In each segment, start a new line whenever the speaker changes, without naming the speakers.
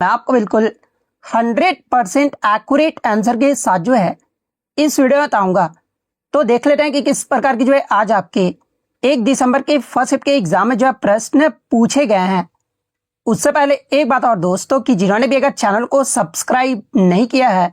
मैं आपको बिल्कुल 100% एक्यूरेट आंसर के साथ जो है इस वीडियो में बताऊंगा। तो देख लेते हैं कि किस प्रकार की जो है आज आपके 1 दिसंबर के फर्स्ट शिफ्ट के एग्जाम में जो है प्रश्न पूछे गए हैं। उससे पहले एक बात और दोस्तों कि जिन्होंने भी अगर चैनल को सब्सक्राइब नहीं किया है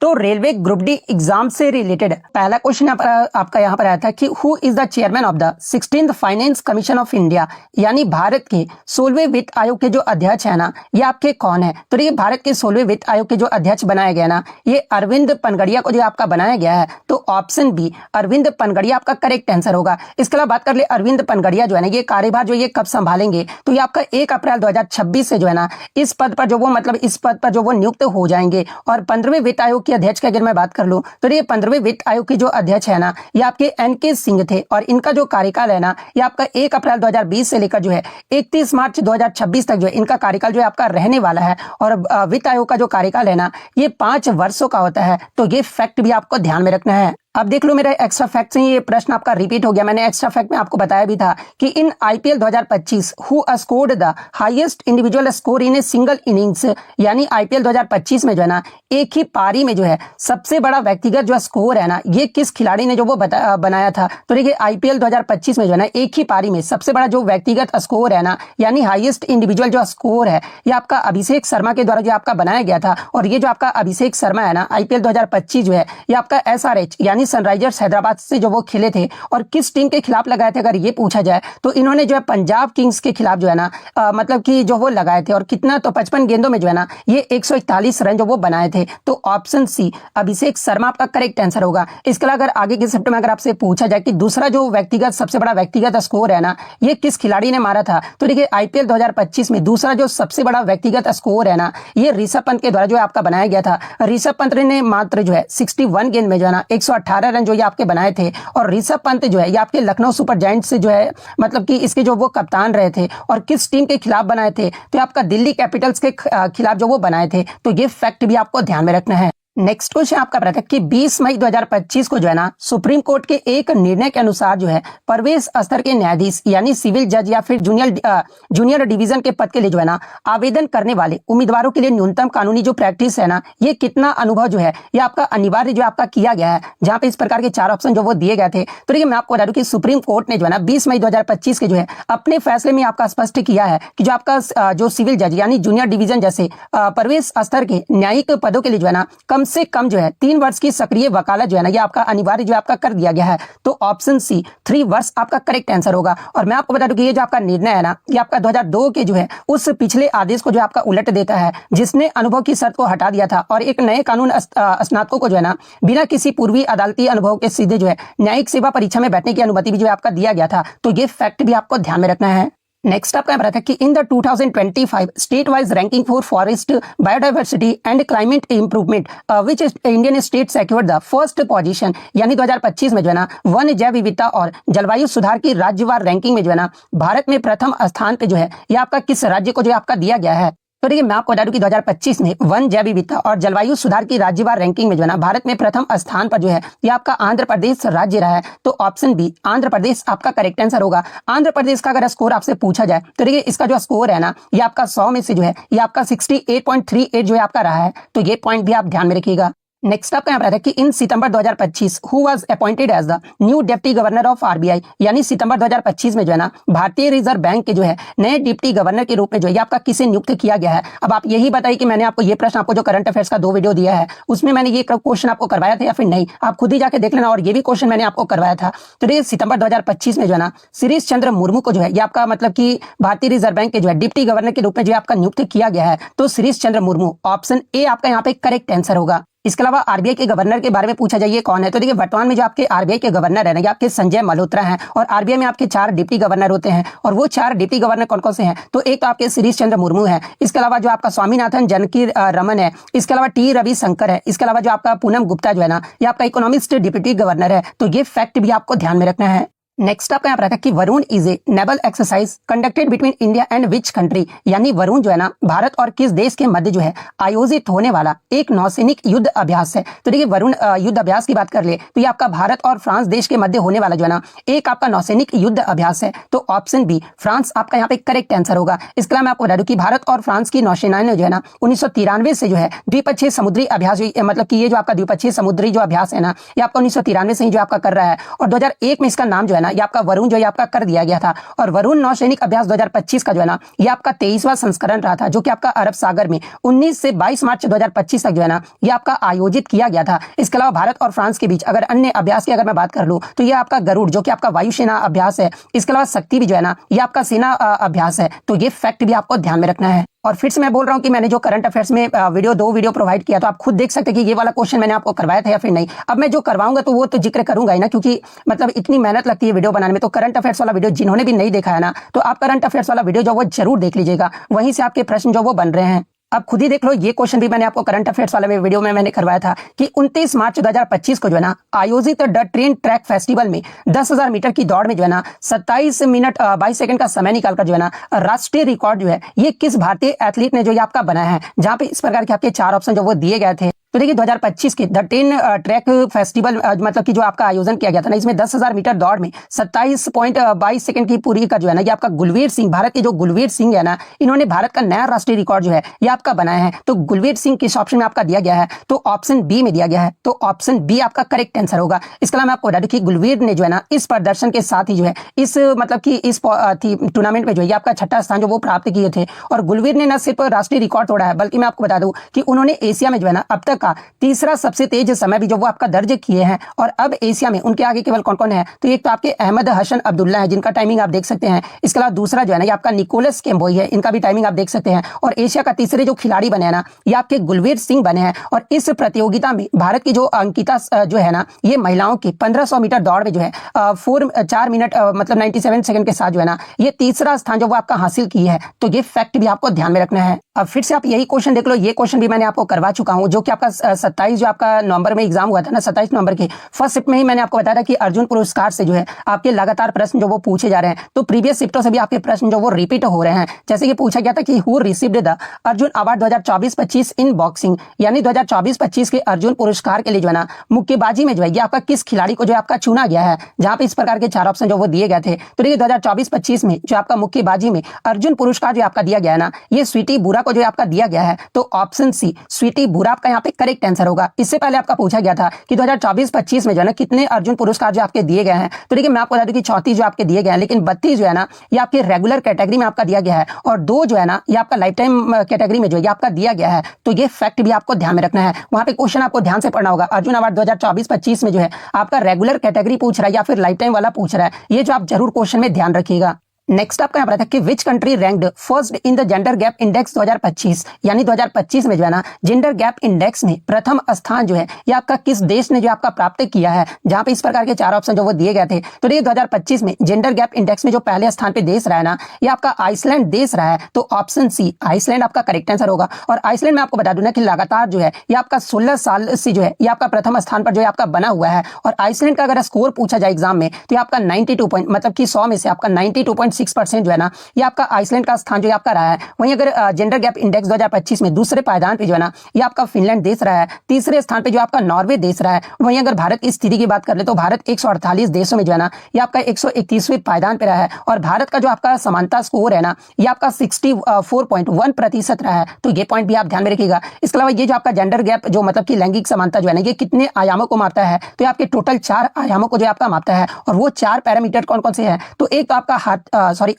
तो रेलवे ग्रुप डी एग्जाम से रिलेटेड पहला क्वेश्चन आपका यहाँ पर आया था कि who is the chairman of the 16th finance commission of India, यानी भारत के 16वें वित्त आयोग के जो अध्यक्ष है ना, ये आपके कौन है। तो ये भारत के 16वें वित्त आयोग के जो अध्यक्ष बनाया गया ना, ये अरविंद पनगड़िया को जो आपका बनाया गया है। तो ऑप्शन बी अरविंद पनगड़िया आपका करेक्ट आंसर होगा। इसके अलावा बात कर ले अरविंद पनगड़िया जो है ना, ये कार्यभार जो ये कब संभालेंगे, तो ये आपका 1 अप्रैल 2026 से जो है ना इस पद पर जो वो इस पद पर जो वो नियुक्त हो जाएंगे। और 15वें वित्त आयोग अध्यक्ष की अगर मैं बात कर लूं तो ये 15वें वित्त आयोग के जो अध्यक्ष है ना, ये आपके एनके सिंह थे। और इनका जो कार्यकाल है ना, ये आपका 1 अप्रैल 2020 से लेकर जो है 31 मार्च 2026 तक जो है इनका कार्यकाल जो है आपका रहने वाला है। और वित्त आयोग का जो कार्यकाल है ना, ये 5 वर्षों का होता है। तो ये फैक्ट भी आपको ध्यान में रखना है। अब देख लो मेरा एक्स्ट्रा फैक्ट से ये प्रश्न आपका रिपीट हो गया। मैंने एक्स्ट्रा फैक्ट में आपको बताया भी था कि in IPL 2025 who scored the highest individual score in a single innings, यानी आईपीएल 2025 में जो है ना एक ही पारी में जो है सबसे बड़ा व्यक्तिगत जो स्कोर है ना, ये किस खिलाड़ी ने जो वो बनाया था। तो देखिए आईपीएल 2025 में जो है ना एक ही पारी में सबसे बड़ा जो व्यक्तिगत स्कोर है ना, यानी हाईएस्ट इंडिविजुअल जो स्कोर है, ये आपका अभिषेक शर्मा के द्वारा जो आपका बनाया गया था। और ये जो आपका अभिषेक शर्मा है ना, आईपीएल 2025 जो है ये आपका एसआरएच यानी सनराइजर्स हैदराबाद से जो वो खेले थे और किस टीम के खिलाफ लगाए थे अगर ये पूछा जाए तो इन्होंने जो है पंजाब किंग्स के खिलाफ जो है ना मतलब कि जो वो लगाए थे। और कितना, तो 55 गेंदों में जो है ना ये 141 रन जो वो बनाए थे। तो ऑप्शन सी अभिषेक शर्मा आपका करेक्ट आंसर होगा। इसके अलावा अगर आगे के शिफ्ट में अगर आपसे पूछा जाए कि दूसरा जो व्यक्तिगत सबसे बड़ा व्यक्तिगत स्कोर है ना, ये किस खिलाड़ी ने मारा था, तो देखिए आईपीएल 2025 में दूसरा जो सबसे बड़ा व्यक्तिगत स्कोर है ना, ये ऋषभ पंत के द्वारा जो आपका बनाया गया था। ऋषभ पंत ने मात्र जो है 61 गेंद में जो है ना 118 रन जो ये आपके बनाए थे। और ऋषभ पंत जो है ये आपके लखनऊ सुपर जायंट्स से जो है मतलब कि इसके जो वो कप्तान रहे थे। और किस टीम के खिलाफ बनाए थे, तो आपका दिल्ली कैपिटल्स के खिलाफ जो वो बनाए थे। तो ये फैक्ट भी आपको ध्यान में रखना है। नेक्स्ट क्वेश्चन आपका पता है कि 20 मई 2025 को जो है ना सुप्रीम कोर्ट के एक निर्णय के अनुसार जो है प्रवेश स्तर के न्यायाधीश यानी सिविल जज या फिर जूनियर डिवीजन के पद के लिए जो है ना आवेदन करने वाले उम्मीदवारों के लिए न्यूनतम कानूनी जो प्रैक्टिस है ना, ये कितना अनुभव जो है ये आपका अनिवार्य जो आपका किया गया है। जहां पे इस प्रकार के 4 ऑप्शन जो वो दिए गए थे। तो देखिए मैं आपको बता दूं कि सुप्रीम कोर्ट ने जो है ना 20 मई 2025 के जो है अपने फैसले में आपका स्पष्ट किया है कि जो आपका जो सिविल जज यानी जूनियर डिवीजन जैसे प्रवेश स्तर के न्यायिक पदों के लिए जो है ना कम से कम जो है 3 वर्ष की सक्रिय वकालत जो है ना ये आपका अनिवार्य जो आपका कर दिया गया है। तो ऑप्शन सी 3 वर्ष आपका करेक्ट आंसर होगा। और मैं आपको बता दूं कि ये जो आपका निर्णय है ना, ये आपका 2002 के जो है उस पिछले आदेश को जो आपका उलट देता है जिसने अनुभव की शर्त को हटा दिया था। और एक नए कानून स्नातकों को जो है ना बिना किसी पूर्वी अदालती अनुभव के सीधे जो है न्यायिक सेवा परीक्षा में बैठने की अनुमति भी जो है आपका दिया गया था। तो ये फैक्ट भी आपको ध्यान में रखना है। नेक्स्ट आपका पता है कि in the 2025 state wise ranking for forest biodiversity and climate improvement which Indian state secured the first position, यानी 2025 में जो है ना वन जैव विविधता और जलवायु सुधार की राज्यवार रैंकिंग में जो है ना भारत में प्रथम स्थान पे जो है ये आपका किस राज्य को जो आपका दिया गया है। तो देखिए मैं आपको बता दूं कि 2025 में वन जैव विविधता और जलवायु सुधार की राज्यवार रैंकिंग में जो है ना भारत में प्रथम स्थान पर जो है ये आपका आंध्र प्रदेश राज्य रहा है। तो ऑप्शन बी आंध्र प्रदेश आपका करेक्ट आंसर होगा। आंध्र प्रदेश का अगर स्कोर आपसे पूछा जाए तो देखिए इसका जो स्कोर है ना ये आपका 100 में से जो है ये आपका 68.38 जो है आपका रहा है। तो ये पॉइंट भी आप ध्यान में रखिएगा। नेक्स्ट आपका यहाँ पर है कि in September 2025 who was appointed as the new deputy governor of RBI, यानी सितंबर 2025 में जो है ना भारतीय रिजर्व बैंक के जो है नए डिप्टी गवर्नर के रूप में जो है आपका किसे नियुक्त किया गया है। अब आप यही बताइए कि मैंने आपको ये प्रश्न आपको जो करंट अफेयर्स का 2 वीडियो दिया है उसमें मैंने ये क्वेश्चन आपको करवाया था या फिर नहीं, आप खुद ही जाके देख लेना। और ये भी क्वेश्चन मैंने आपको करवाया था। तो देखिए सितंबर 2025 में जो है ना शिरीष चंद्र मुर्मू को जो है ये आपका मतलब कि भारतीय रिजर्व बैंक के जो है डिप्टी गवर्नर के रूप में जो आपका नियुक्त किया गया है। तो शिरीष चंद्र मुर्मू ऑप्शन ए आपका यहाँ पे करेक्ट आंसर होगा। इसके अलावा आरबीआई के गवर्नर के बारे में पूछा जाए कौन है, तो देखिए वर्तमान में जो आपके आरबीआई के गवर्नर है ना ये आपके संजय मल्होत्रा हैं। और आरबीआई में आपके 4 डिप्टी गवर्नर होते हैं। और वो 4 डिप्टी गवर्नर कौन कौन से हैं, तो एक तो आपके शिरीष चंद्र मुर्मू है। इसके अलावा जो आपका स्वामीनाथन जानकी रमन है। इसके अलावा टी रविशंकर है। इसके अलावा जो आपका पूनम गुप्ता जो है ना ये आपका इकोनॉमिक्स डिप्टी गवर्नर है। तो ये फैक्ट भी आपको ध्यान में रखना है। नेक्स्ट आपका यहाँ पर आता है कि Varun is a naval exercise conducted between India and which country, यानी वरुण जो है ना भारत और किस देश के मध्य जो है आयोजित होने वाला एक नौसैनिक युद्ध अभ्यास है। तो देखिए वरुण युद्ध अभ्यास की बात कर ले तो ये आपका भारत और फ्रांस देश के मध्य होने वाला जो है ना एक आपका नौसैनिक युद्ध अभ्यास है। तो ऑप्शन बी फ्रांस आपका यहाँ पे करेक्ट आंसर होगा। इसके अलावा मैं आपको बता दूं कि भारत और फ्रांस की नौसेनाएं ने जो है ना 1993 से जो है द्विपक्षीय समुद्री अभ्यास, मतलब कि ये जो आपका द्विपक्षीय समुद्री जो अभ्यास है ना ये आपका 1993 से ही जो आपका कर रहा है और 2001 में इसका नाम जो है ना ये आपका वरुण जो है आपका कर दिया गया था। और वरुण नौसैनिक अभ्यास 2025 का जो है ना ये आपका 23वां संस्करण रहा था, जो कि आपका अरब सागर में 19 से 22 मार्च 2025 तक जो है ना ये आपका आयोजित किया गया था। इसके अलावा भारत और फ्रांस के बीच अगर अन्य अभ्यास की अगर मैं बात कर लूं तो ये आपका गरुड़ जो कि आपका वायुसेना अभ्यास है, इसके अलावा शक्ति भी जो है ना ये आपका सेना अभ्यास है। तो ये फैक्ट भी आपको ध्यान में रखना है। और फिर से मैं बोल रहा हूं कि मैंने जो करंट अफेयर्स में दो वीडियो प्रोवाइड किया तो आप खुद देख सकते हैं कि ये वाला क्वेश्चन मैंने आपको करवाया था या फिर नहीं। अब मैं जो करवाऊंगा तो वो तो जिक्र करूंगा ही ना, क्योंकि मतलब इतनी मेहनत लगती है वीडियो बनाने में। तो करंट अफेयर्स वाला वीडियो जिन्होंने भी नहीं देखा है ना तो आप करंट अफेयर्स वाला वीडियो जो वो जरूर देख लीजिएगा, वहीं से आपके प्रश्न जो वो बन रहे हैं। अब खुद ही देख लो, ये क्वेश्चन भी मैंने आपको करंट अफेयर्स वाले वीडियो में मैंने करवाया था कि 29 मार्च 2025 को जो है ना आयोजित द ट्रेन ट्रैक फेस्टिवल में 10,000 मीटर की दौड़ में जो है ना 27 मिनट 22 सेकंड का समय निकालकर जो है ना राष्ट्रीय रिकॉर्ड जो है ये किस भारतीय एथलीट ने जो ये आपका बनाया है। जहां पे इस प्रकार के आपके 4 ऑप्शन जो वो दिए गए थे। तो देखिए 2025 की द ट्रेन ट्रैक फेस्टिवल मतलब कि जो आपका आयोजन किया गया था ना इसमें 10,000 मीटर दौड़ में 27.22 सेकंड की पूरी का जो है ना ये आपका गुलवीर सिंह, भारत के जो गुलवीर सिंह है ना इन्होंने भारत का नया राष्ट्रीय रिकॉर्ड जो है ये आपका बनाया है। तो गुलवीर सिंह किस ऑप्शन में आपका दिया गया है तो ऑप्शन बी में दिया गया है। तो ऑप्शन बी आपका करेक्ट आंसर होगा। इसके अलावा मैं आपको बता दूं कि गुलवीर ने जो है ना इस प्रदर्शन के साथ ही जो है इस मतलब कि इस टूर्नामेंट में जो है ये आपका 6ठा स्थान जो वो प्राप्त किए थे। और गुलवीर ने न सिर्फ राष्ट्रीय रिकॉर्ड तोड़ा है बल्कि मैं आपको बता दूं कि उन्होंने एशिया में जो है ना अब तक का तीसरा सबसे तेज समय भी जो वो आपका दर्ज किए हैं। और अब एशिया में उनके आगे केवल कौन कौन है तो एक तो आपके अहमद हसन अब्दुल्ला है जिनका टाइमिंग आप देख सकते हैं। इसके अलावा दूसरा जो है ना ये आपका निकोलस केम्बोई है, इनका भी टाइमिंग आप देख सकते हैं। और एशिया का तीसरे जो खिलाड़ी बने हैं ना ये आपके गुलवीर सिंह बने हैं। और इस प्रतियोगिता में भारत की जो अंकिता जो है ना ये महिलाओं की 1500 मीटर दौड़ में जो है 4 मिनट मतलब 97 सेकंड के साथ जो है ना ये तीसरा स्थान जो वो आपका हासिल की है। तो ये फैक्ट भी आपको ध्यान में रखना है। अब फिर से आप यही क्वेश्चन देख लो, ये क्वेश्चन भी मैंने आपको करवा चुका हूं जो कि आपका 27 जो आपका नवंबर में एग्जाम हुआ था ना 27 नवंबर के फर्स्ट शिफ्ट में ही मैंने आपको बताया था कि अर्जुन पुरस्कार से जो है आपके लगातार प्रश्न जो वो पूछे जा रहे हैं। तो प्रीवियस शिफ्टों से भी आपके प्रश्न जो वो रिपीट हो रहे हैं। जैसे कि पूछा गया था कि who received the Arjun award 2024-25 in boxing, यानी 2024-25 के अर्जुन पुरस्कार के लिए जो है ना मुक्केबाजी में जो है ये आपका किस खिलाड़ी को जो आपका चुना गया है। जहां पे इस प्रकार के 4 ऑप्शन जो वो दिए गए थे। तो देखिए 2024-25 में जो आपका मुक्केबाजी में अर्जुन पुरस्कार जो आपका दिया गया है ना ये स्वीटी बुरा को जो आपका दिया गया है। तो ऑप्शन सी स्वीटी बुरा आपका यहाँ पे करेक्ट आंसर होगा। इससे पहले आपका पूछा गया था कि 2024-25 में जो है ना कितने अर्जुन पुरस्कार जो आपके दिए गए हैं। तो देखिए मैं आपको बता दूं कि 34 जो आपके दिए गए हैं, लेकिन 32 जो है ना ये आपके रेगुलर कैटेगरी में आपका दिया गया है और 2 जो है ना ये आपका लाइफ टाइम कैटेगरी में जो है आपका दिया गया है। तो ये फैक्ट भी आपको ध्यान में रखना है। वहां पे क्वेश्चन आपको ध्यान से पढ़ना होगा। अर्जुन अवार्ड 2024-25 में जो है आपका रेगुलर कैटेगरी पूछ रहा है या फिर लाइफ टाइम वाला पूछ रहा है, ये जो आप जरूर क्वेश्चन में ध्यान रखिएगा। नेक्स्ट आपका यहाँ पर था कि which country ranked first in the gender gap index 2025, यानी 2025 में जो है ना जेंडर गैप इंडेक्स में प्रथम स्थान जो है ये आपका किस देश ने जो आपका प्राप्त किया है। जहां पे इस प्रकार के 4 ऑप्शन जो वो दिए गए थे। तो देखिए 2025 में जेंडर गैप इंडेक्स में जो पहले स्थान पे देश रहा है ना ये आपका आइसलैंड देश रहा है। तो ऑप्शन सी आइसलैंड आपका करेक्ट आंसर होगा। और आइसलैंड में आपको बता दूं ना कि लगातार जो है ये आपका 16 साल से जो है ये आपका प्रथम स्थान पर जो है आपका बना हुआ है। और आइसलैंड का अगर स्कोर पूछा जाए एग्जाम में तो ये आपका 92 पॉइंट मतलब कि 100 में से आपका 92.6% जो है ना ये आपका आइसलैंड का स्थान जो है आपका रहा है। वहीं अगर जेंडर गैप इंडेक्स 2025 में दूसरे पायदान पे जो है ना ये आपका फिनलैंड देश रहा है। तीसरे स्थान पे जो आपका नॉर्वे देश रहा है। वहीं अगर भारत की स्थिति की बात कर ले तो भारत 148 देशों में जो है ना ये आपका 131वें पायदान पे रहा है। और भारत का जो आपका समानता स्कोर है ना ये आपका 64.1% रहा है। तो ये पॉइंट भी आप ध्यान में रखिएगा। इसके अलावा ये जो आपका जेंडर गैप जो मतलब कि लैंगिक समानता जो है ना ये कितने आयामों को मापता है तो आपके टोटल 4 आयामों को जो आपका मापता है। और वो 4 पैरामीटर कौन कौन से हैं तो एक तो आपका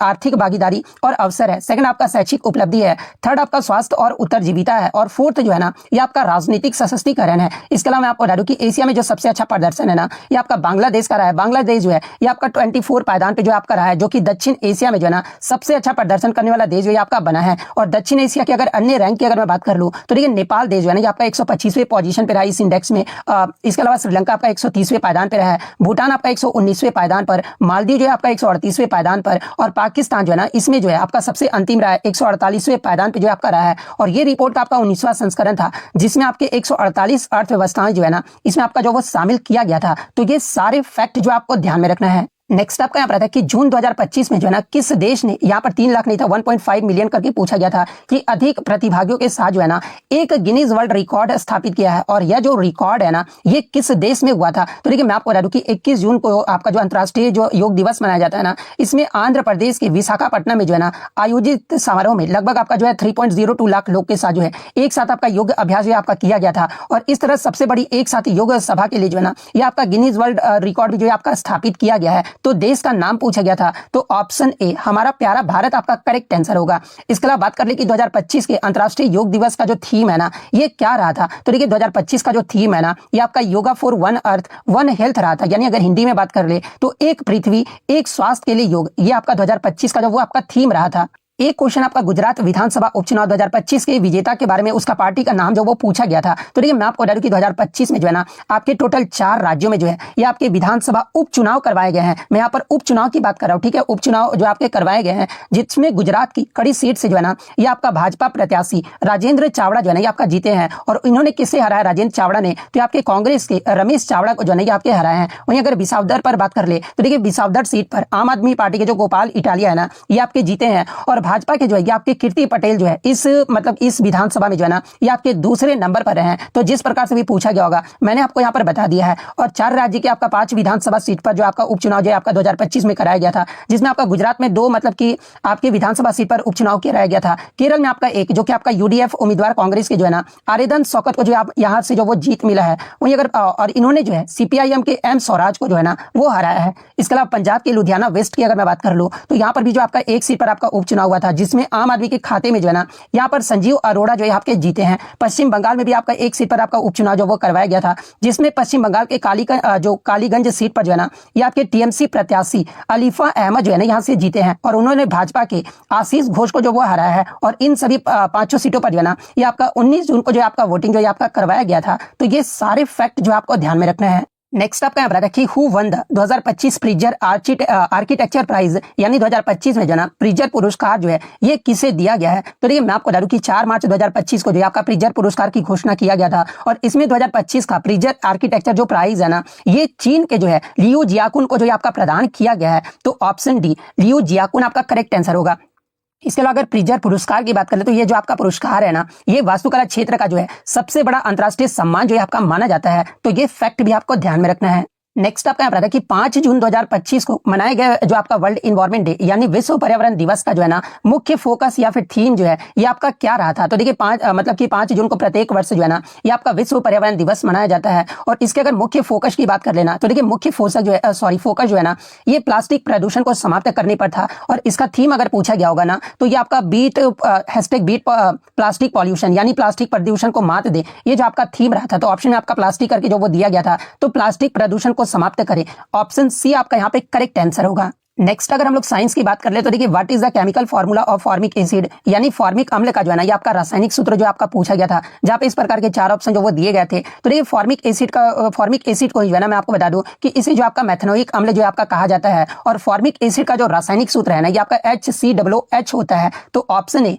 आर्थिक भागीदारी और अवसर है। सेकंड आपका शैक्षिक उपलब्धि है। थर्ड आपका स्वास्थ्य और उत्तरजीविता है। और फोर्थ जो है ना ये आपका राजनीतिक सशक्तिकरण है। इसके अलावा मैं आपको बता दूं कि एशिया में जो सबसे अच्छा प्रदर्शन है ना ये आपका बांग्लादेश का रहा है। बांग्लादेश जो है ये आपका 24 पायदान पे जो आपका रहा है, जो कि दक्षिण एशिया में जो है ना सबसे अच्छा प्रदर्शन करने वाला देश जो है आपका बना है। और दक्षिण एशिया के अगर अन्य रैंक की अगर मैं बात कर लूं तो देखिए नेपाल देश जो है ना ये आपका 125वें पोजीशन पे रहा है इस इंडेक्स में। इसके अलावा श्रीलंका आपका 130वें पायदान पे रहा है। भूटान आपका 119वें पायदान पर। मालदीव जो है आपका 138वें पायदान पर। और पाकिस्तान जो है ना इसमें जो है आपका सबसे अंतिम रहा है 148वें पायदान पे जो आपका रहा है। और ये रिपोर्ट का आपका 19वां संस्करण था जिसमें आपके 148 अर्थव्यवस्थाएं जो है ना इसमें आपका जो वो शामिल किया गया था। तो ये सारे फैक्ट जो आपको ध्यान में रखना है। नेक्स्ट आपका यहाँ पर आता है कि जून 2025 में जो है ना किस देश ने, यहाँ पर 3 लाख नहीं था 1.5 मिलियन करके पूछा गया था, कि अधिक प्रतिभागियों के साथ जो है ना एक गिनीज वर्ल्ड रिकॉर्ड स्थापित किया है, और यह जो रिकॉर्ड है ना ये किस देश में हुआ था। तो देखिए मैं आपको बता दूं कि 21 जून को आपका जो अंतर्राष्ट्रीय जो योग दिवस मनाया जाता है ना, इसमें आंध्र प्रदेश के विशाखापट्टनम में जो है ना आयोजित समारोह में लगभग आपका जो है 3.02 लाख लोग के साथ जो है एक साथ आपका योग अभ्यास जो आपका किया गया था, और इस तरह सबसे बड़ी एक साथ योग सभा के लिए जो है ना ये आपका गिनीज वर्ल्ड रिकॉर्ड भी जो है आपका स्थापित किया गया है। तो देश का नाम पूछा गया था, तो ऑप्शन ए हमारा प्यारा भारत आपका करेक्ट आंसर होगा। इसके अलावा बात कर ले कि 2025 के अंतर्राष्ट्रीय योग दिवस का जो थीम है ना ये क्या रहा था। तो देखिए 2025 का जो थीम है ना ये आपका yoga for one earth one health रहा था, यानी अगर हिंदी में बात कर ले तो एक पृथ्वी एक स्वास्थ्य के लिए योग, ये आपका 2025 का जो वो आपका थीम रहा था। एक क्वेश्चन आपका गुजरात विधानसभा उपचुनाव 2025 के विजेता के बारे में, उसका पार्टी का नाम जो वो पूछा गया था। तो देखिए मैं आपको बता दूं कि 2025 में जो है ना आपके टोटल 4 राज्यों में जो है ये आपके विधानसभा उपचुनाव करवाए गए हैं। मैं यहाँ पर उपचुनाव की बात कर रहा हूँ, ठीक है। उपचुनाव जो आपके करवाए गए हैं, जिसमें गुजरात की कड़ी सीट से जो है ना ये आपका भाजपा प्रत्याशी राजेंद्र चावड़ा जो है ना ये आपका जीते हैं। और इन्होंने किससे हराया राजेंद्र चावड़ा ने, तो आपके कांग्रेस के रमेश चावड़ा को जो है ना ये आपके हराए हैं। वहीं अगर विसावदर पर बात कर ले तो देखिए विसावदर सीट पर आम आदमी पार्टी के जो गोपाल इटालिया है ना ये आपके जीते हैं, और भाजपा के जो है ये आपके कीर्ति पटेल जो है इस विधानसभा में जो है ना ये आपके दूसरे नंबर पर रहे हैं। तो जिस प्रकार से भी पूछा गया होगा मैंने आपको यहाँ पर बता दिया है। और 4 राज्य के आपका 5 विधानसभा सीट पर जो आपका उपचुनाव जो है आपका 2025 में कराया गया था, जिसमें आपका गुजरात में 2 मतलब कि आपके विधानसभा सीट पर उपचुनाव कराया गया था। केरल में आपका 1 जो कि आपका यूडीएफ उम्मीदवार कांग्रेस के जो है ना आरेदन शौकत को जो आप यहाँ से जो वो जीत मिला है। वहीं अगर और इन्होंने जो है सीपीआईएम के एम स्वराज को जो है ना वो हराया है। इसके अलावा पंजाब के लुधियाना वेस्ट की अगर मैं बात कर लूँ तो यहाँ पर भी जो आपका 1 सीट पर आपका उपचुनाव हुआ था, जिसमें आम आदमी के खाते में जो है ना यहाँ पर संजीव अरोड़ा जो है आपके जीते हैं। पश्चिम बंगाल में भी आपका 1 सीट पर आपका उपचुनाव जो वो करवाया गया था, जिसमें पश्चिम बंगाल के कालीगंज सीट पर जो है ना ये आपके टीएमसी प्रत्याशी अलीफा अहमद जो है ना यहाँ से जीते हैं, और उन्होंने भाजपा के आशीष घोष को जो वो हराया है। और इन सभी 5 सीटों पर जो है ना ये आपका 19 जून को जो आपका वोटिंग जो है आपका करवाया गया था। तो ये सारे फैक्ट जो आपको ध्यान में रखना है। नेक्स्ट आपका यहाँ पर कि who won the 2025 Pritzker architecture prize, यानी 2025 में जो ना प्रिजर पुरस्कार जो है ये किसे दिया गया है। तो देखिए मैं आपको बता दूं कि 4 मार्च 2025 को जो आपका प्रिजर पुरस्कार की घोषणा किया गया था, और इसमें 2025 का प्रिजर आर्किटेक्चर जो प्राइज है ना ये चीन के जो है लियू जियाकुन को जो आपका प्रदान किया गया है। तो ऑप्शन डी लियू जियाकुन आपका करेक्ट आंसर होगा। इसके अलावा अगर प्रिजर पुरस्कार की बात करें तो ये जो आपका पुरस्कार है ना ये वास्तुकला क्षेत्र का जो है सबसे बड़ा अंतर्राष्ट्रीय सम्मान जो है आपका माना जाता है। तो ये फैक्ट भी आपको ध्यान में रखना है। नेक्स्ट आपका यहाँ पर आता है कि 5 जून 2025 को मनाया गया जो आपका वर्ल्ड इन्वायरमेंट डे यानी विश्व पर्यावरण दिवस का जो है ना मुख्य फोकस या फिर थीम जो है ये आपका क्या रहा था। तो देखिए 5 जून को प्रत्येक वर्ष जो है ना ये आपका विश्व पर्यावरण दिवस मनाया जाता है। और इसके अगर मुख्य फोकस की बात कर लेना तो देखिए मुख्य फोकस जो है ना ये प्लास्टिक प्रदूषण को समाप्त करने पर था। और इसका थीम अगर पूछा गया होगा ना तो ये आपका बीट प्लास्टिक पॉल्यूशन, यानी प्लास्टिक प्रदूषण को मात दे, ये जो आपका थीम रहा था। तो ऑप्शन में आपका प्लास्टिक करके जो वो दिया गया था, तो प्लास्टिक प्रदूषण समाप्त करें। ऑप्शन सी आपका यहाँ पे करेक्ट आंसर होगा। नेक्स्ट अगर हम लोग साइंस की बात कर ले तो देखिए what is the chemical formula of formic acid, यानी फॉर्मिक अम्ल का जो है ना ये आपका रासायनिक सूत्र जो आपका पूछा गया था, जहां पे इस प्रकार के 4 ऑप्शन जो वो दिए गए थे। तो देखिए फॉर्मिक एसिड को जो है ना मैं आपको बता दूं कि इसे जो आपका मेथनोइक अम्ल जो आपका कहा जाता है, और फॉर्मिक एसिड का जो रासायनिक सूत्र है ना ये आपका HCOOH होता है। तो ऑप्शन ए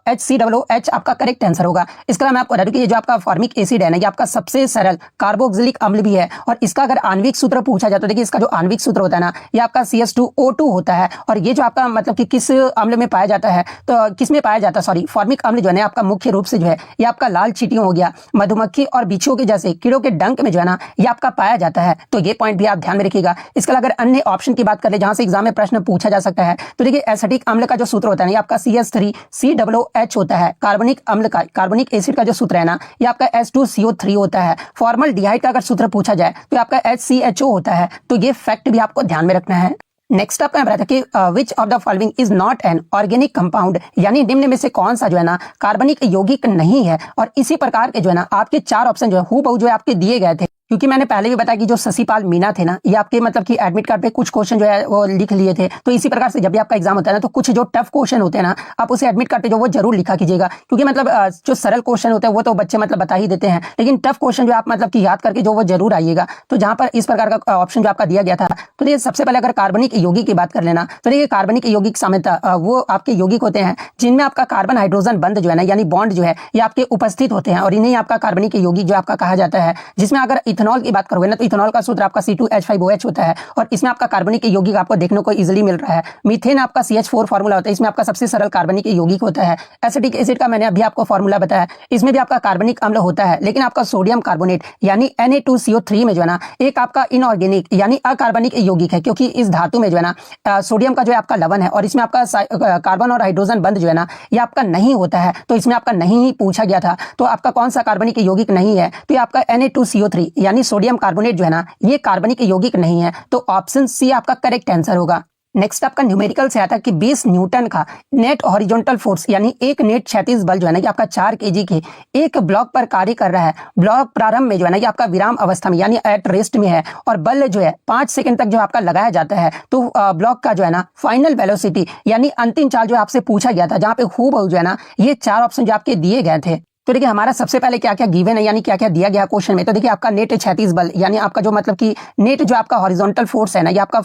HCOOH आपका करेक्ट आंसर होगा। इसके अलावा मैं आपको बता दूं कि ये जो आपका फॉर्मिक एसिड है ना ये आपका सबसे सरल कार्बोक्सिलिक अम्ल भी है, और इसका अगर आणविक सूत्र पूछा जाए तो देखिए इसका जो आणविक सूत्र होता है ना ये आपका CH2O2 होता है। और ये जो आपका मतलब कि किस अम्ल में पाया जाता है, तो किस में पाया जाता है, सॉरी फॉर्मिक अम्ल जो है आपका मुख्य रूप से जो है ये आपका लाल चींटियों हो गया, मधुमक्खी और बिच्छुओं के जैसे कीड़ों के डंक में जो है ना ये आपका पाया जाता है। तो ये पॉइंट भी आप ध्यान में रखिएगा। इसके अलावा अगर अन्य ऑप्शन की बात कर ले जहां से एग्जाम में प्रश्न पूछा जा सकता है, तो देखिए एसिटिक अम्ल का जो सूत्र होता है ये आपका CH3COOH होता है। कार्बनिक एसिड का जो सूत्र है ना ये आपका H2CO3 होता है। फॉर्मल्डिहाइड का अगर सूत्र पूछा जाए तो आपका HCHO होता है। तो ये फैक्ट भी आपको ध्यान में रखना है। नेक्स्ट आपका यहाँ कि which of the following is not an organic compound, यानी निम्न में से कौन सा जो है ना कार्बनिक यौगिक नहीं है। और इसी प्रकार के जो है ना आपके 4 ऑप्शन जो है हूबहू जो है आपके दिए गए थे, क्योंकि मैंने पहले भी बताया कि जो शशिपाल मीणा थे ना ये आपके मतलब कि एडमिट कार्ड पे कुछ क्वेश्चन जो है वो लिख लिए थे। तो इसी प्रकार से जब भी आपका एग्जाम होता है ना तो कुछ जो टफ क्वेश्चन होते हैं ना आप उसे एडमिट कार्ड पे जो वो जरूर लिखा कीजिएगा, क्योंकि मतलब जो सरल क्वेश्चन होते हैं वो तो बच्चे मतलब बता ही देते हैं, लेकिन टफ क्वेश्चन जो आप मतलब कि याद करके जो वो जरूर आइएगा। तो जहां पर इस प्रकार का ऑप्शन जो आपका दिया गया था, तो देखिए सबसे पहले अगर कार्बनिक यौगिक की बात कर लेना तो देखिए कार्बनिक यौगिक सामान्यतः वो आपके यौगिक होते हैं जिनमें आपका कार्बन हाइड्रोजन बंध जो है ना यानी बॉन्ड जो है ये आपके उपस्थित होते हैं, और इन्हें आपका कार्बनिक यौगिक जो आपका कहा जाता है, जिसमें अगर इथेनॉल की बात करोगे ना तो इथेनॉल का सूत्र आपका C2H5OH होता है और इसमें आपका कार्बनिक यौगिक आपको देखने को इजीली मिल रहा है। मीथेन आपका CH4 फार्मूला होता है, इसमें आपका सबसे सरल कार्बनिक यौगिक होता है। एसिटिक एसिड का मैंने अभी आपको फार्मूला बताया, इसमें भी आपका कार्बनिक अम्ल होता है, लेकिन आपका सोडियम कार्बोनेट यानी Na2CO3 में जो है ना एक आपका इनऑर्गेनिक यानी अकार्बनिक यौगिक है, क्योंकि इस धातु में जो है ना सोडियम का जो है आपका लवण है और इसमें आपका कार्बन और हाइड्रोजन बंध जो है ना ये आपका नहीं होता है, तो इसमें आपका नहीं ही पूछा गया था। तो आपका कौन सा कार्बनिक यौगिक नहीं है, तो ये आपका Na2CO3 यानी सोडियम कार्बोनेट जो है ना ये कार्बनिक यौगिक नहीं है, तो ऑप्शन सी आपका करेक्ट आंसर होगा। नेक्स्ट आपका न्यूमेरिकल से आता है कि 20 न्यूटन का नेट हॉरिजॉन्टल फोर्स यानी एक नेट क्षैतिज बल जो है ना कि आपका 4 केजी के एक ब्लॉक पर कार्य कर रहा है। ब्लॉक प्रारंभ में जो है ना कि आपका विराम अवस्था में यानी एट रेस्ट में है और बल जो है 5 सेकंड तक जो आपका लगाया जाता है, तो ब्लॉक का जो है ना फाइनल वेलोसिटी यानी अंतिम चाल जो आपसे पूछा गया था, जहां पे खूब जो है ना ये 4 ऑप्शन जो आपके दिए गए थे। तो देखिए हमारा सबसे पहले क्या क्या गिवन है यानी क्या क्या दिया गया क्वेश्चन में, तो देखिए आपका नेट क्षैतिज बल यानी आपका जो मतलब कि नेट जो आपका हॉरिजॉन्टल फोर्स है ना ये आपका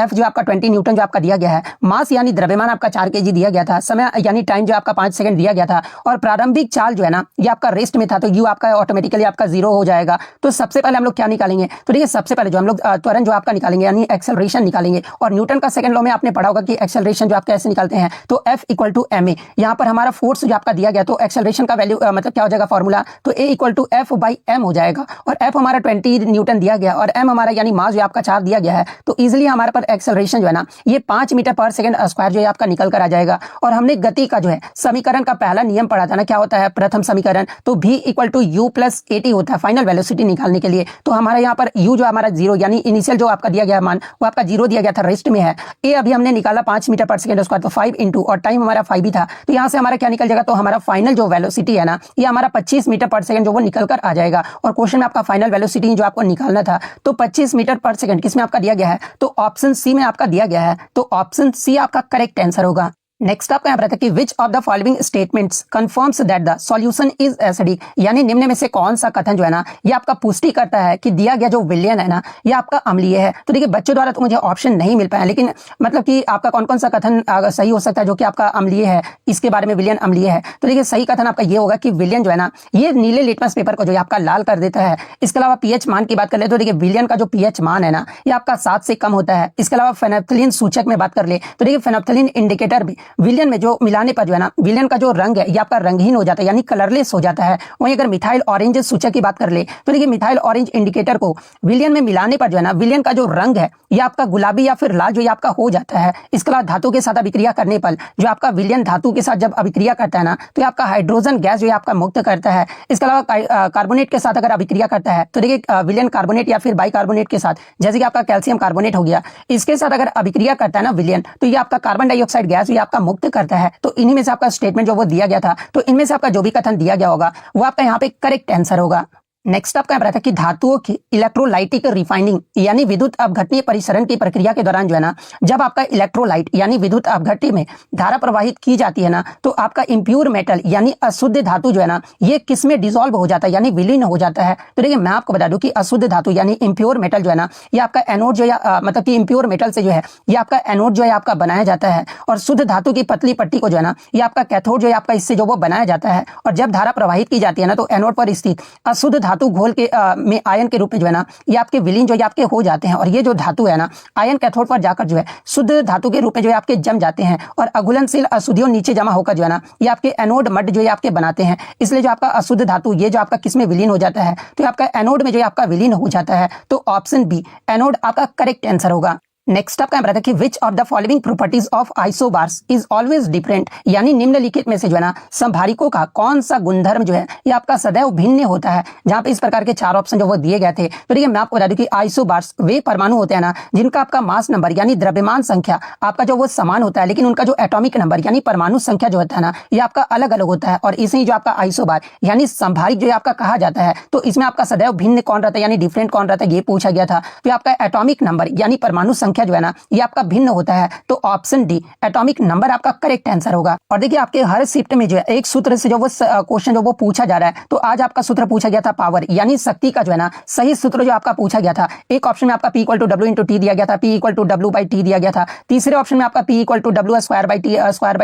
F जो आपका 20 न्यूटन जो आपका दिया गया है। मास यानी द्रव्यमान आपका 4 केजी दिया गया था। समय यानी टाइम जो आपका 5 सेकंड दिया गया था और प्रारंभिक चाल जो है ना ये आपका रेस्ट में था, तो यू आपका ऑटोमेटिकली आपका 0 हो जाएगा। तो सबसे पहले हम लोग क्या निकालेंगे, तो देखिए सबसे पहले जो हम लोग त्वरण जो आपका निकालेंगे यानी एक्सेलरेशन निकालेंगे। और न्यूटन का सेकंड लॉ में आपने पढ़ा होगा कि एक्सेलरेशन जो आप कैसे निकालते हैं, तो F = ma। यहाँ पर हमारा फोर्स जो आपका दिया गया, तो एक्सेलरेशन का वैल्यू मतलब क्या हो जाएगा फॉर्मूला, तो A = F/m हो जाएगा। और F हमारा 20 न्यूटन दिया गया और m हमारा यानी मास जो आपका 4 दिया गया है, तो इजीली हमारे पर एक्सेलरेशन जो है ना ये 5 मीटर पर सेकंड स्क्वायर जो है आपका निकल कर आ जाएगा। और हमने गति का जो है समीकरण का पहला नियम पढ़ा था ना, क्या होता है प्रथम समीकरण, तो V = U + AT होता है फाइनल वेलोसिटी निकालने के लिए। तो हमारा यहाँ पर U जो हमारा 0 यानी इनिशियल जो आपका दिया गया मान वो आपका 0 दिया गया था, रेस्ट में है। A अभी हमने निकाला 5 मीटर पर सेकंड स्क्वायर, तो 5 × और टाइम हमारा 5 ही था, तो यहाँ से हमारा क्या निकल जाएगा, तो हमारा फाइनल जो वेलोसिटी है ना ये हमारा 25 मीटर पर सेकंड जो वो निकल कर आ जाएगा। और क्वेश्चन में आपका फाइनल वेलोसिटी जो आपको निकालना था, तो 25 मीटर पर सेकंड किसमें आपका दिया गया है, तो ऑप्शन सी में आपका दिया गया है, तो ऑप्शन सी आपका करेक्ट आंसर होगा। नेक्स्ट आपका यहाँ पर रहता है कि which of the following statements confirms that the solution is acidic, यानी निम्न में से कौन सा कथन जो है ना ये आपका पुष्टि करता है कि दिया गया जो विलयन है ना ये आपका अम्लीय है। तो देखिए बच्चों द्वारा तो मुझे ऑप्शन नहीं मिल पाया, लेकिन मतलब कि आपका कौन कौन सा कथन सही हो सकता है जो कि आपका अम्लीय है, इसके बारे में विलयन अम्लीय है। तो देखिए सही कथन आपका ये होगा कि विलयन जो है ना ये नीले लिटमस पेपर को जो है आपका लाल कर देता है। इसके अलावा पीएच मान की बात कर ले तो देखिए विलयन का जो पीएच मान है ना ये आपका 7 से कम होता है। इसके अलावा फेनोल्फथालीन सूचक में बात कर ले तो देखिए फेनोल्फथालीन इंडिकेटर भी विलयन में जो मिलाने पर जो है ना विलयन का जो रंग है ये आपका रंगहीन हो जाता है यानी कलरलेस हो जाता है। वहीं अगर मिथाइल ऑरेंज सूचक की बात कर ले तो देखिए मिथाइल ऑरेंज इंडिकेटर को विलयन में मिलाने पर जो है ना विलयन का जो रंग है ये आपका गुलाबी या फिर लाल जो ये आपका हो जाता है। इसके अलावा धातु के साथ अभिक्रिया करने पर जो आपका विलयन धातु के साथ जब अभिक्रिया करता है ना तो ये आपका हाइड्रोजन गैस जो है आपका मुक्त करता है। इसके अलावा कार्बोनेट के साथ अगर अभिक्रिया करता है तो देखिए विलयन कार्बोनेट या फिर बाइकार्बोनेट के साथ, जैसे कि आपका कैल्शियम कार्बोनेट हो गया, इसके साथ अगर अभिक्रिया करता है ना विलयन तो ये आपका कार्बन डाइऑक्साइड गैस ये आपका मुक्त करता है। तो इन्हीं में से आपका स्टेटमेंट जो वो दिया गया था, तो इनमें से आपका जो भी कथन दिया गया होगा वो आपका यहाँ पे करेक्ट आंसर होगा। नेक्स्ट आपका यहाँ पर है कि धातुओं की इलेक्ट्रोलाइटिक रिफाइनिंग यानी विद्युत अपघटनीय परिसरण की प्रक्रिया के दौरान जो है ना जब आपका इलेक्ट्रोलाइट यानी विद्युत अपघट्य में धारा प्रवाहित की जाती है ना तो आपका इंप्योर मेटल यानी अशुद्ध धातु जो है ना ये किस में डिसॉल्व हो जाता है यानी विलीन हो जाता है। तो देखिए मैं आपको बता दूं कि अशुद्ध धातु यानी इंप्योर मेटल जो है ना ये आपका एनोड जो है मतलब कि इंप्योर मेटल से जो है ये आपका एनोड जो है आपका बनाया जाता है और शुद्ध धातु की पतली पट्टी को जो है ना ये आपका कैथोड जो है आपका इससे जो वो बनाया जाता है। और जब धारा प्रवाहित की जाती है ना तो एनोड पर स्थित अशुद्ध धातु घोल के में आयन के रूप में जो है ना ये आपके विलीन जो है आपके हो जाते हैं। और ये जो धातु है ना आयन कैथोड पर जाकर जो है शुद्ध धातु के रूप में जो है आपके जम जाते हैं और अघुलनशील अशुद्धियों नीचे जमा होकर जो है ना ये आपके एनोड मड जो है आपके बनाते हैं। इसलिए जो आपका अशुद्ध धातु ये जो आपका किसमें विलीन हो जाता है तो आपका एनोड में जो है आपका विलीन हो जाता है। तो ऑप्शन बी एनोड आपका करेक्ट आंसर होगा। नेक्स्ट आपका रहता है कि which of the following properties of isobars is always different, यानी निम्नलिखित में से जो है ना संभारिकों का कौन सा गुणधर्म जो है ये आपका सदैव भिन्न होता है। जहां पे इस प्रकार के 4 ऑप्शन जो वो दिए गए थे। तो देखिए मैं आपको बता दूं कि आइसोबार्स वे परमाणु होते हैं ना जिनका आपका मास नंबर यानी द्रव्यमान संख्या आपका जो वो समान होता है, लेकिन उनका जो एटॉमिक नंबर यानी परमाणु संख्या जो होता है ना ये आपका अलग अलग होता है। और इसे जो आपका आइसोबार यानी संभारिक जो आपका कहा जाता है। तो इसमें आपका सदैव भिन्न कौन रहता है यानी डिफरेंट कौन रहता है ये पूछा गया था। तो आपका एटॉमिक नंबर यानी परमाणु संख्या जो है ना ये आपका भिन्न होता है, तो ऑप्शन डी एटॉमिक नंबर आपका करेक्ट आंसर होगा। और देखिए आपके हर शिफ्ट में जो है एक सूत्र से जो वो क्वेश्चन जो वो पूछा जा रहा है, तो आज आपका सूत्र पूछा गया था पावर यानी शक्ति का जो है ना सही सूत्र जो आपका पूछा गया था, एक ऑप्शन में आपका P equal to W into T दिया गया था, P equal to W by T दिया गया था, तीसरे ऑप्शन में आपका P equal to W square by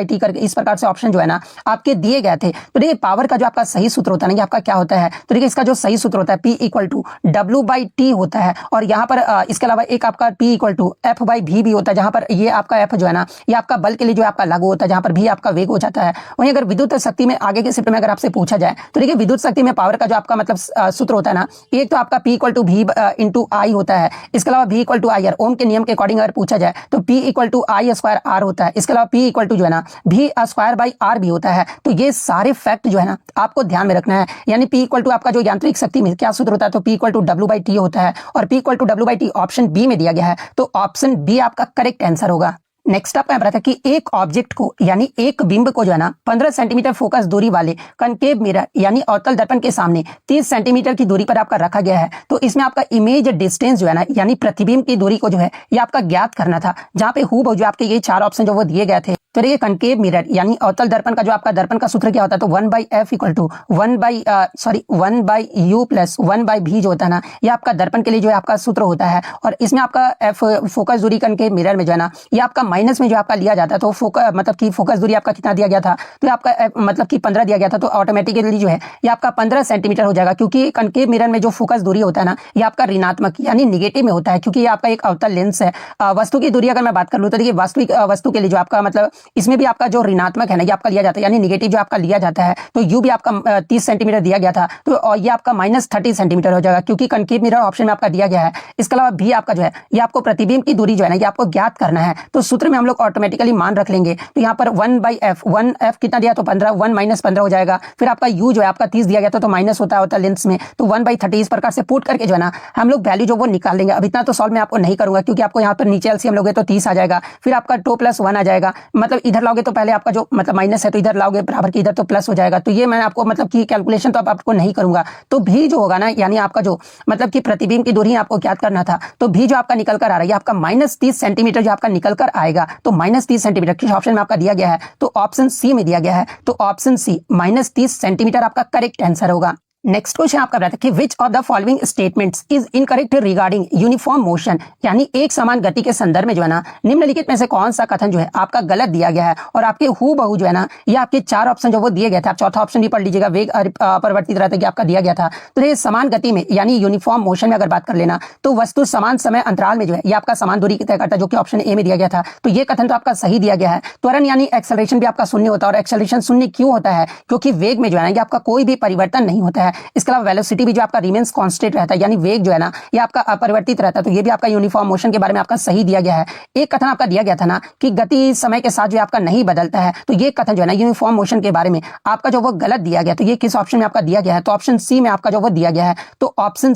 T करके इस प्रकार से ऑप्शन जो है ना आपके दिए गए थे। तो देखिए पावर का जो आपका सही सूत्र होता है ना, ये आपका क्या होता है, तो देखिए इसका जो सही सूत्र होता है P equal to W by T होता है। और यहाँ पर इसके अलावा एक आपका P equal to F by भी भी होता है, जहां पर ये आपका एफ जो है ना ये आपका बल के लिए जो आपका लागू होता है, जहां पर भी आपका वेग हो जाता है। वहीं अगर विद्युत शक्ति में आगे के शिफ्ट में अगर आपसे पूछा जाए, तो देखिए विद्युत शक्ति में पावर का जो आपका मतलब सूत्र होता है ना, एक तो आपका P equal to V into I होता है, इसके अलावा V equal to I R, Ohm के नियम के अकॉर्डिंग अगर पूछा जाए तो P equal to I square R होता है, इसके अलावा P इक्वल टू जो है ना V स्क्वायर बाई आर भी होता है। तो ये सारे फैक्ट जो है ना आपको ध्यान में रखना है। यानी P इक्वल टू आपका जो यांत्रिक शक्ति में क्या सूत्र होता है, तो P equal to W by T होता है, और P equal to W by T option B में दिया गया है, तो ऑप्शन बी आपका करेक्ट आंसर होगा। नेक्स्ट आपका बताया था कि एक ऑब्जेक्ट को यानी एक बिंब को जो है ना 15 सेंटीमीटर फोकस दूरी वाले कनकेव मिरर यानी अवतल दर्पण के सामने 30 सेंटीमीटर की दूरी पर आपका रखा गया है। तो इसमें आपका इमेज डिस्टेंस जो है ना यानी प्रतिबिंब की दूरी को जो है ये आपका ज्ञात करना था, जहां पे हूबहू जो आपके ये चार ऑप्शन जो वो दिए गए थे। तो ये कनकेव मिरर यानी अवतल दर्पण का जो आपका दर्पण का सूत्र क्या होता है, तो 1/f equal to 1/u plus 1/v जो होता है ना ये आपका दर्पण के लिए जो है आपका सूत्र होता है। और इसमें आपका f फोकस दूरी कनकेव मिरर में जो है ना ये आपका माइनस में जो आपका लिया जाता है, तो फोकस मतलब कि फोकस दूरी आपका कितना दिया गया था, तो आपका मतलब कि 15 दिया गया था, तो ऑटोमेटिकली जो है ये आपका 15 सेंटीमीटर हो जाएगा, क्योंकि कनकेव मिरर में जो फोकस दूरी होता है ना ये आपका ऋणात्मक यानी निगेटिव में होता है, क्योंकि ये आपका एक अवतल लेंस है। वस्तु की दूरी अगर मैं बात कर लूँ तो देखिए वास्तविक वस्तु के लिए जो आपका मतलब इसमें भी आपका जो ऋणात्मक है ना ये आपका लिया जाता है, यानी निगेटिव जो आपका लिया जाता है। तो यू भी आपका 30 सेंटीमीटर दिया गया था, तो ये आपका -30 सेंटीमीटर हो जाएगा, क्योंकि कनकेव मिरर ऑप्शन में आपका दिया गया है। इसके अलावा भी आपका जो है ये आपको प्रतिबिंब की दूरी जो है ना ये आपको ज्ञात करना है, तो सूत्र में हम लोग ऑटोमेटिकली मान रख लेंगे। तो यहाँ पर 1/f 1f कितना दिया, तो 15, 1 - 15 हो जाएगा। फिर आपका u जो है आपका 30 दिया गया था, तो माइनस होता है लेंस में, तो 1/30 इस प्रकार से पुट करके जो है ना हम लोग वैल्यू जो वो निकाल लेंगे। अब इतना तो सॉल्व मैं आपको नहीं करूंगा, क्योंकि आपको यहाँ पर नीचे एलसीएम लोगे तो 30 आ जाएगा, फिर आपका 2 + 1 आ जाएगा, मतलब इधर लाओगे तो पहले आपका जो मतलब माइनस है तो इधर लाओगे बराबर की इधर तो प्लस हो जाएगा। तो ये मैं आपको मतलब की कैलकुलेशन तो आपको नहीं करूंगा। तो भी जो होगा ना यानी आपका जो मतलब की प्रतिबिंब की दूरी आपको ज्ञात करना था, तो भी जो आपका निकल कर आ रहा है आपका -30 सेंटीमीटर जो आपका निकल कर आएगा। तो -30 सेंटीमीटर किस ऑप्शन में आपका दिया गया है, तो ऑप्शन सी में दिया गया है, तो ऑप्शन सी -30 सेंटीमीटर आपका करेक्ट आंसर होगा। नेक्स्ट क्वेश्चन आपका बताता है कि which of the following statements is incorrect regarding uniform motion, यानी एक समान गति के संदर्भ में जो है ना निम्नलिखित में से कौन सा कथन जो है आपका गलत दिया गया है। और आपके हूबहू जो है ना ये आपके चार ऑप्शन जो वो दिए गए थे, आप चौथा ऑप्शन भी पढ़ लीजिएगा, वेग अपरिवर्तित रहता है कि आपका दिया गया था। तो ये समान गति में यानी यूनिफॉर्म मोशन में अगर बात कर लेना, तो वस्तु समान समय अंतराल में जो है ये आपका समान दूरी तय करता है, जो कि ऑप्शन ए में दिया गया था। तो ये कथन तो आपका सही दिया गया है। त्वरण यानी एक्सेलरेशन भी आपका शून्य होता है, और एक्सेलरेशन शून्य क्यों होता है, क्योंकि वेग में जो है ना ये आपका कोई भी परिवर्तन नहीं होता है। इसके अलावा वेलोसिटी भी जो आपका रिमेंस कांस्टेंट रहता है, यानी वेग जो है ना ये आपका अपरिवर्तित रहता है। तो ये भी आपका यूनिफॉर्म मोशन के बारे में आपका सही दिया गया है। एक कथन आपका दिया गया था ना कि गति समय के साथ जो आपका नहीं बदलता है, तो ये कथन जो है ना यूनिफॉर्म मोशन के बारे में आपका जो वो गलत दिया गया। तो ये किस ऑप्शन में आपका दिया गया है, तो ऑप्शन सी में आपका जो वो दिया गया है। तो ऑप्शन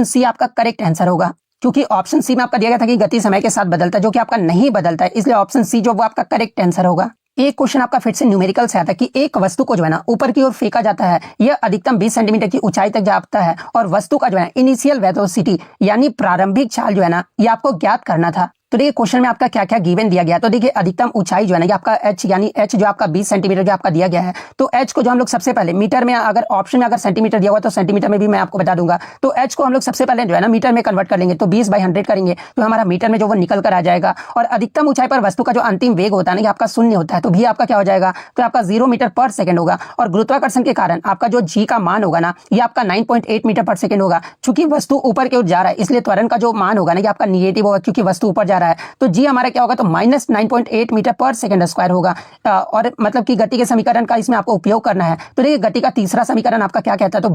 सी आपका करेक्ट आंसर होगा, क्योंकि ऑप्शन सी में आपका दिया गया था कि गति समय के साथ बदलता है, जो कि आपका नहीं बदलता है, इसलिए ऑप्शन सी जो वो आपका करेक्ट आंसर होगा। एक क्वेश्चन आपका फिर से न्यूमेरिकल से आता है कि एक वस्तु को जो है ना ऊपर की ओर फेंका जाता है, यह अधिकतम 20 सेंटीमीटर की ऊंचाई तक जाता है, और वस्तु का जो है इनिशियल वेलोसिटी यानी प्रारंभिक चाल जो है ना ये आपको ज्ञात करना था। तो देखिए क्वेश्चन में आपका क्या क्या गिवन दिया गया। तो देखिए अधिकतम ऊंचाई जो है ना ये आपका h यानी h जो आपका 20 सेंटीमीटर जो आपका दिया गया है। तो h को जो हम लोग सबसे पहले मीटर में, अगर ऑप्शन में अगर सेंटीमीटर दिया हुआ तो सेंटीमीटर में भी मैं आपको बता दूंगा। तो h को हम लोग सबसे पहले जो है ना मीटर में कन्वर्ट कर लेंगे, तो 20/100 करेंगे तो हमारा मीटर में जो वो निकल कर आ जाएगा। और अधिकतम ऊंचाई पर वस्तु का जो अंतिम वेग होता है ना ये आपका शून्य होता है, तो भी आपका क्या हो जाएगा, तो आपका 0 मीटर पर सेकंड होगा। और गुरुत्वाकर्षण के कारण आपका जो g का मान होगा ना ये आपका 9.8 मीटर पर सेकंड होगा। चूंकि वस्तु ऊपर की ओर जा रहा है, इसलिए त्वरण का जो मान होगा ना ये आपका निगेटिव होगा, क्योंकि वस्तु ऊपर जा रहा है। तो जी हमारा क्या होगा, तो -9.8 मीटर पर सेकंड स्क्वायर होगा। और मतलब कि गति के समीकरण का इसमें आपको उपयोग करना है। तो देखिए गति का तीसरा समीकरण आपका क्या कहता है, तो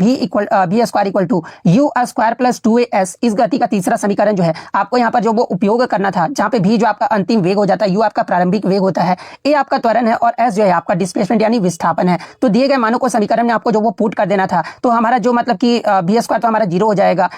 v square equal to u square plus 2as, इस गति का तीसरा समीकरण जो है आपको यहाँ पर जो वो उपयोग करना था, जहाँ पे v जो आपका अंतिम वेग हो जाता है, u आपका प्रारंभिक वेग होता है, a आपका त्वरण है, और s जो है आपका डिस्प्लेसमेंट यानी विस्थापन है। तो दिए गए मानों को समीकरण में आपको जो वो पुट कर देना था। तो हमारा जो मतलब कि v स्क्वायर तो हमारा 0 हो जाएगा,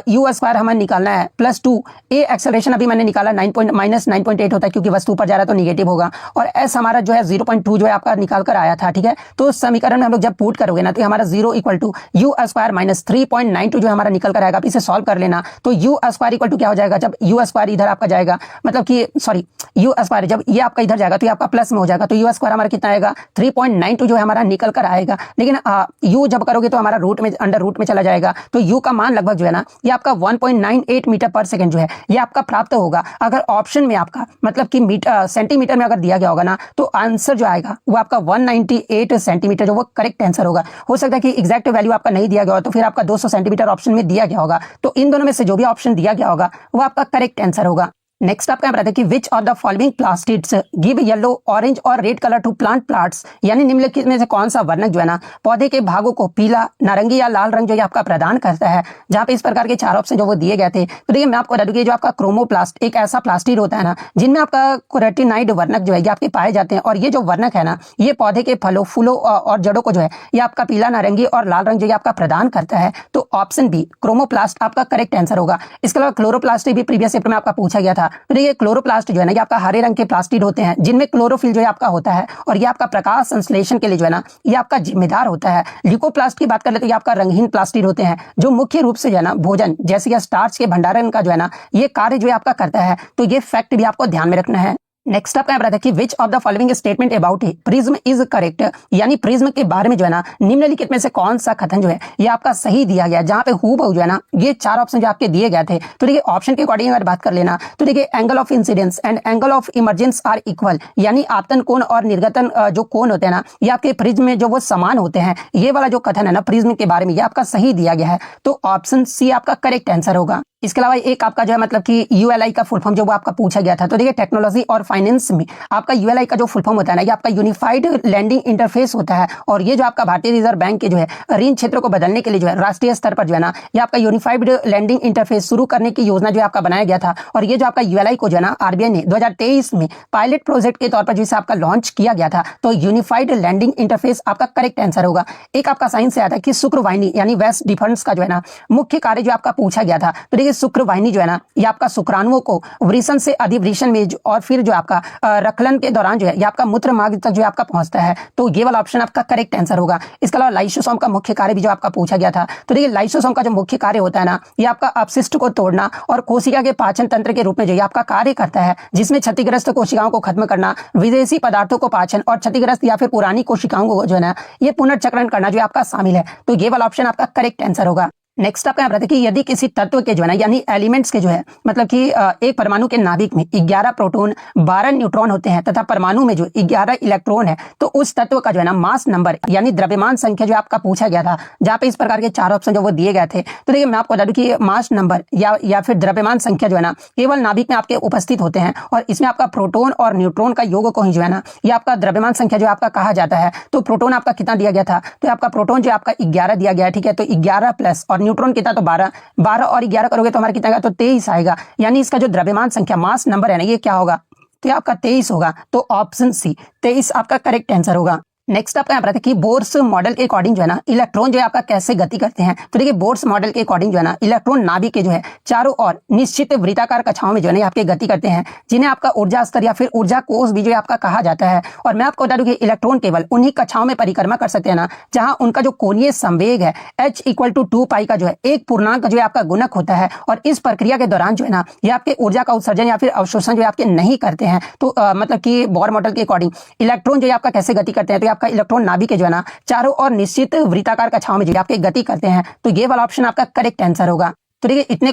u स्क्वायर हमें निकालना है, प्लस 2 a एक्सेलरेशन अभी मैंने निकाला -9.8 होता है क्योंकि वस्तु ऊपर जा रहा है तो निगेटिव होगा। और एस हमारा जो है 0.2 जो है आपका निकाल कर आया था, ठीक है। तो उस समीकरण में हम लोग जब पुट करोगे ना तो हमारा 0 equal to U square minus 3.92 जो हमारा निकल कर आएगा। आप इसे सॉल्व कर लेना तो यू स्क्वायर इक्वल टू क्या हो जाएगा, जब यू स्क्वायर इधर आपका जाएगा, मतलब कि सॉरी यू स्क्वायर जब ये आपका इधर जाएगा तो ये आपका प्लस में हो जाएगा, तो यू स्क्वायर हमारा कितना आएगा 3.92 जो है हमारा निकल कर आएगा। लेकिन यू जब करोगे तो हमारा रूट में अंडर रूट में चला जाएगा, तो यू का मान लगभग जो है ना ये आपका 1.98 मीटर पर सेकंड जो है ये आपका प्राप्त होगा। अगर ऑप्शन में आपका मतलब कि सेंटीमीटर में अगर दिया गया होगा ना तो आंसर जो आएगा वो आपका 198 सेंटीमीटर जो वो करेक्ट आंसर होगा। हो सकता है कि एग्जैक्ट वैल्यू आपका नहीं दिया गया हो तो फिर आपका 200 सेंटीमीटर ऑप्शन में दिया गया होगा, तो इन दोनों में से जो भी ऑप्शन दिया गया होगा वो आपका करेक्ट आंसर होगा। नेक्स्ट आपका यहाँ है कि which of the following plastids give yellow orange और red colour to plant plants, यानी निम्नलिखित में से कौन सा वर्णक जो है ना पौधे के भागों को पीला, नारंगी या लाल रंग जो है आपका प्रदान करता है। जहां पे इस प्रकार के 4 ऑप्शन जो वो दिए गए थे। तो देखिए मैं आपको बता दूं कि जो आपका क्रोमोप्लास्ट एक ऐसा प्लास्टिड होता है ना जिनमें आपका कैरोटीनॉइड वर्णक जो है ये आपके पाए जाते हैं, और ये जो वर्णक है ना ये पौधे के फलों, फूलों और जड़ों को जो है ये आपका पीला, नारंगी और लाल रंग जो है आपका प्रदान करता है। तो ऑप्शन बी क्रोमोप्लास्ट आपका करेक्ट आंसर होगा। इसके अलावा क्लोरोप्लास्ट भी प्रीवियस चैप्टर में आपका पूछा गया था। तो देखिए क्लोरोप्लास्ट जो है ना ये आपका हरे रंग के प्लास्टिड होते हैं जिनमें क्लोरोफिल जो है आपका होता है, और ये आपका प्रकाश संश्लेषण के लिए जो है ना ये आपका जिम्मेदार होता है। ल्यूकोप्लास्ट की बात कर ले तो ये आपका रंगहीन प्लास्टिड होते हैं जो मुख्य रूप से जो है ना भोजन जैसे कि स्टार्च के भंडारण का जो है ना ये कार्य जो है आपका करता है। तो ये फैक्ट भी आपको ध्यान में रखना है। नेक्स्ट आपका यहाँ कि which of the following statement about prism is correct, यानी प्रिज्म के बारे में जो है ना निम्नलिखित में से कौन सा कथन जो है ये आपका सही दिया गया। जहां पे हूबहू जो है ना ये 4 ऑप्शन जो आपके दिए गए थे। तो देखिए ऑप्शन के अकॉर्डिंग अगर बात कर लेना तो देखिए angle of incidence and angle of emergence are equal, यानी आपतन कोण और निर्गतन जो कोण होते हैं ना ये आपके प्रिज्म में जो वो समान होते हैं। ये वाला जो कथन है ना प्रिज्म के बारे में ये आपका सही दिया गया है। तो ऑप्शन सी आपका करेक्ट आंसर होगा। इसके अलावा एक आपका जो है मतलब कि यूएलआई का फुल फॉर्म जो वो आपका पूछा गया था। तो देखिए टेक्नोलॉजी और फाइनेंस में आपका यूएलआई का जो फुल फॉर्म होता है ना ये आपका यूनिफाइड लैंडिंग इंटरफेस होता है, और ये जो आपका भारतीय रिजर्व बैंक के जो है ऋण क्षेत्र को बदलने के लिए जो है राष्ट्रीय स्तर पर जो है ना ये आपका यूनिफाइड लैंडिंग इंटरफेस शुरू करने की योजना जो आपका बनाया गया था। और ये जो आपका यूएलआई को जो है ना आरबीआई ने 2023 में पायलट प्रोजेक्ट के तौर पर जिसे आपका लॉन्च किया गया था। तो यूनिफाइड लैंडिंग इंटरफेस आपका करेक्ट आंसर होगा। एक आपका साइंस से आता है कि शुक्रवाहिनी यानी वेस्ट डिफेंस का जो है ना मुख्य कार्य जो आपका पूछा गया था। तो देखिए शुक्रवाहिनी जो है ना ये आपका शुक्राणुओं को वृषण से अधिवृषण में और फिर जो आपका रखलन के दौरान जो है ये आपका मूत्र मार्ग तक जो आपका पहुंचता है। तो ये वाला ऑप्शन आपका करेक्ट आंसर होगा। इसके अलावा लाइसोसोम का मुख्य कार्य भी जो आपका पूछा गया था। तो देखिए लाइसोसोम का जो मुख्य कार्य होता है ना ये आपका अपशिष्ट को तोड़ना और कोशिका के पाचन तंत्र के रूप में जो ये आपका कार्य करता है, जिसमें क्षतिग्रस्त कोशिकाओं को खत्म करना, विदेशी पदार्थों को पाचन और क्षतिग्रस्त या फिर पुरानी कोशिकाओं को जो है ना ये पुनर्चक्रण करना जो आपका शामिल है। तो ये वाला ऑप्शन आपका करेक्ट आंसर होगा। नेक्स्ट आपका यहाँ कि यदि किसी तत्व के जो है ना यानी एलिमेंट्स के जो है मतलब कि एक परमाणु के नाभिक में 11 प्रोटॉन 12 न्यूट्रॉन होते हैं तथा परमाणु में जो 11 इलेक्ट्रॉन है, तो उस तत्व का जो है ना मास नंबर यानी द्रव्यमान संख्या जो आपका पूछा गया था। जहां पे इस प्रकार के 4 ऑप्शन जो वो दिए गए थे। तो देखिए मैं आपको बता दूं कि मास नंबर या फिर द्रव्यमान संख्या जो है ना केवल नाभिक में आपके उपस्थित होते हैं, और इसमें आपका प्रोटोन और न्यूट्रॉन का योग को ही जो है ना ये आपका द्रव्यमान संख्या जो आपका कहा जाता है। तो प्रोटोन आपका कितना दिया गया था, तो आपका प्रोटोन जो आपका 11 दिया गया है, ठीक है। तो 11 प्लस और न्यूट्रॉन कितना, तो 12 और 11 करोगे तो हमारा कितना आएगा, तो 23 आएगा। यानी इसका जो द्रव्यमान संख्या मास नंबर है ना ये क्या होगा, तो ये आपका 23 होगा। तो ऑप्शन सी 23 आपका करेक्ट आंसर होगा। नेक्स्ट आपका यहाँ पर कि बोर्स मॉडल के अकॉर्डिंग जो है ना इलेक्ट्रॉन जो है आपका कैसे गति करते हैं। तो देखिए बोर्स मॉडल के अकॉर्डिंग जो है ना इलेक्ट्रॉन नाभिक के जो है चारों ओर निश्चित वृत्ताकार कक्षाओं में जो है ना आपके गति करते हैं, जिन्हें आपका ऊर्जा स्तर या फिर ऊर्जा कोष भी जो है आपका कहा जाता है। और मैं आपको बता दूं कि इलेक्ट्रॉन केवल उन्हीं कक्षाओं में परिक्रमा कर सकते हैं ना जहां उनका जो कोणीय संवेग है h = 2 पाई का जो है एक पूर्णांक जो है आपका गुणक होता है। और इस प्रक्रिया के दौरान जो है ना ये आपके ऊर्जा का उत्सर्जन या फिर अवशोषण जो है आपके नहीं करते हैं। तो मतलब कि बोर मॉडल के अकॉर्डिंग इलेक्ट्रॉन जो है आपका कैसे गति करते हैं, तो आपका इलेक्ट्रॉन नाभिक जो है ना चारों ओर निश्चित वृत्ताकार कक्षाओं में जो आपके गति करते हैं। तो ये वाला ऑप्शन आपका करेक्ट आंसर होगा। तो देखिए इतने